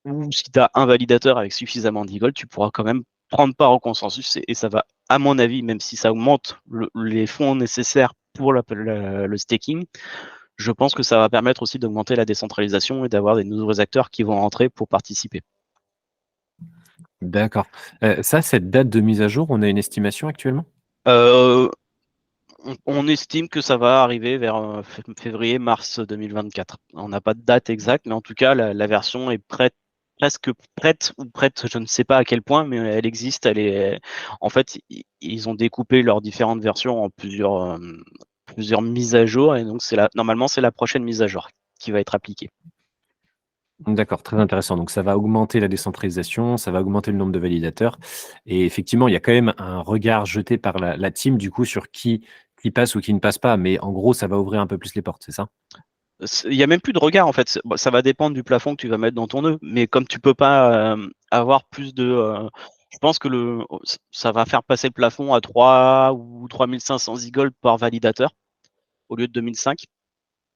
Ou si tu as un validateur avec suffisamment d'e-gold, tu pourras quand même prendre part au consensus et ça va, à mon avis, même si ça augmente les fonds nécessaires pour le staking, je pense que ça va permettre aussi d'augmenter la décentralisation et d'avoir des nouveaux acteurs qui vont rentrer pour participer. D'accord. Cette date de mise à jour, on a une estimation actuellement? On estime que ça va arriver vers février-mars 2024. On n'a pas de date exacte, mais en tout cas, la version est presque prête ou prête, je ne sais pas à quel point, mais elle existe. En fait, ils ont découpé leurs différentes versions en plusieurs mises à jour, et donc normalement, c'est la prochaine mise à jour qui va être appliquée. D'accord, très intéressant. Donc ça va augmenter la décentralisation, ça va augmenter le nombre de validateurs et effectivement, il y a quand même un regard jeté par la team du coup sur qui passe ou qui ne passe pas, mais en gros, ça va ouvrir un peu plus les portes, c'est ça? Il n'y a même plus de regard en fait. Ça va dépendre du plafond que tu vas mettre dans ton nœud, mais comme tu peux pas avoir plus de. Je pense que ça va faire passer le plafond à 3 ou 3500 e-gold par validateur au lieu de 2005.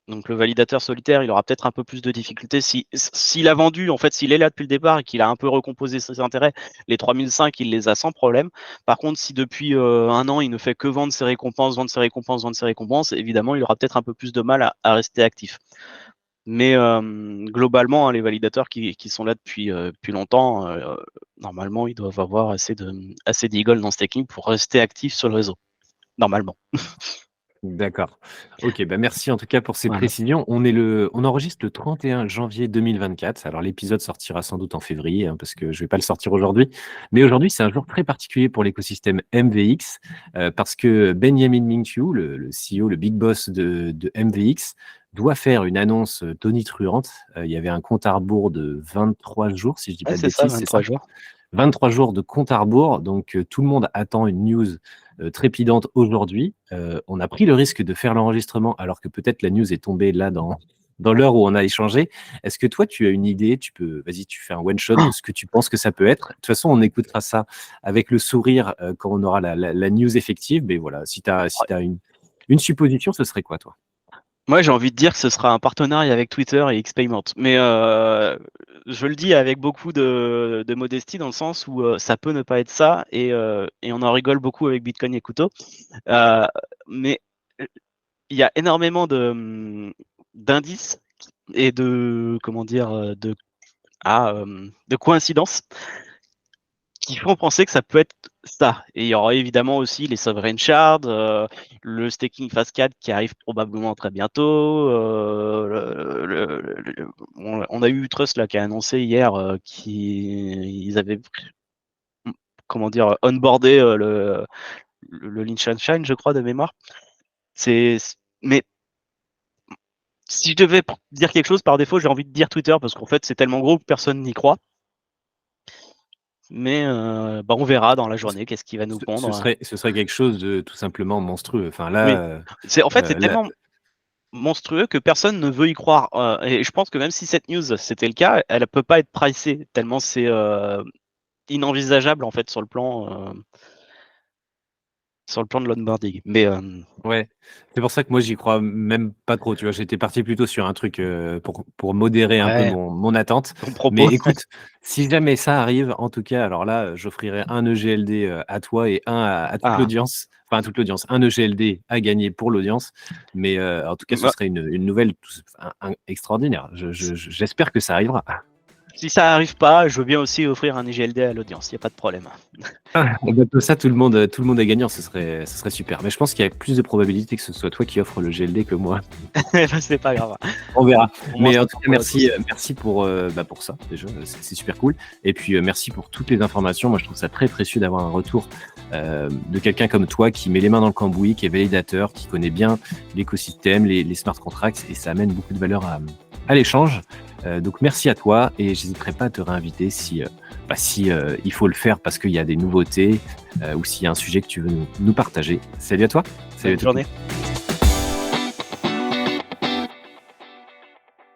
Donc le validateur solitaire, il aura peut-être un peu plus de difficultés. S'il a vendu, en fait, s'il est là depuis le départ et qu'il a un peu recomposé ses intérêts, les 3005, il les a sans problème. Par contre, si depuis un an, il ne fait que vendre ses récompenses, évidemment, il aura peut-être un peu plus de mal à rester actif. Mais globalement, hein, les validateurs qui sont là depuis longtemps, normalement, ils doivent avoir assez d'e-gold dans staking pour rester actifs sur le réseau. Normalement. D'accord. OK, bah, merci en tout cas pour ces Voilà. précisions. On enregistre le 31 janvier 2024. Alors l'épisode sortira sans doute en février, hein, parce que je vais pas le sortir aujourd'hui. Mais aujourd'hui, c'est un jour très particulier pour l'écosystème MVX, parce que Benjamin Mingqiu, le CEO, le big boss de MVX, doit faire une annonce, tonitruante. Il y avait un compte à rebours de 23 jours, si je dis Ouais, pas de c'est ça, bêtises, c'est 23 ça? jours. 23 jours de compte à rebours, donc tout le monde attend une news trépidante aujourd'hui. On a pris le risque de faire l'enregistrement alors que peut-être la news est tombée là dans l'heure où on a échangé. Est-ce que toi, tu as une idée? Vas-y, tu fais un one shot de ce que tu penses que ça peut être. De toute façon, on écoutera ça avec le sourire quand on aura la news effective. Mais voilà, si tu as une supposition, ce serait quoi, toi? Moi, j'ai envie de dire que ce sera un partenariat avec Twitter et Xpayment. Mais je le dis avec beaucoup de modestie dans le sens où ça peut ne pas être ça et on en rigole beaucoup avec Bitcoin et Couteau. Mais il y a énormément d'indices et de coïncidences qui font penser que ça peut être ça. Et il y aura évidemment aussi les sovereign shards, le staking phase 4 qui arrive probablement très bientôt. On a eu Trust là qui a annoncé hier qu'ils avaient onboardé le Liechtenstein, je crois, de mémoire. Mais si je devais dire quelque chose par défaut, j'ai envie de dire Twitter parce qu'en fait c'est tellement gros que personne n'y croit. Mais on verra dans la journée qu'est-ce qui va nous Ce pondre. serait quelque chose de tout simplement monstrueux. Enfin Oui, là, c'est là, tellement monstrueux que personne ne veut y croire. Et je pense que même si cette news c'était le cas, elle peut pas être pricée tellement c'est inenvisageable en fait sur le plan de l'onboarding. Mais ouais, c'est pour ça que moi j'y crois même pas trop, tu vois? J'étais parti plutôt sur un truc, pour modérer un peu ouais, mon attente. ton Mais propos. écoute, si jamais ça arrive, en tout cas, alors là, j'offrirai un EGLD, à toi et un à toute Ah, l'audience. Enfin à toute l'audience, un EGLD à gagner pour l'audience. Mais, en tout cas, ce bah, serait une nouvelle extraordinaire. J'espère que ça arrivera. si ça arrive pas, je veux bien aussi offrir un IGLD à l'audience, il n'y a pas de problème. Ah, bah, tout ça, tout le monde est gagnant, ce serait super. Mais je pense qu'il y a plus de probabilités que ce soit toi qui offre le GLD que moi. C'est pas grave. On verra. Au moins, Mais ça en tout sera cas, pour la merci pour ça, déjà, c'est super cool. Et puis, merci pour toutes les informations. Moi, je trouve ça très précieux d'avoir un retour de quelqu'un comme toi qui met les mains dans le cambouis, qui est validateur, qui connaît bien l'écosystème, les smart contracts, et ça amène beaucoup de valeur à l'échange. Donc, merci à toi, et j'hésiterai pas à te réinviter si il faut le faire parce qu'il y a des nouveautés ou s'il y a un sujet que tu veux nous partager. Salut à toi. Salut à Bonne tous. journée.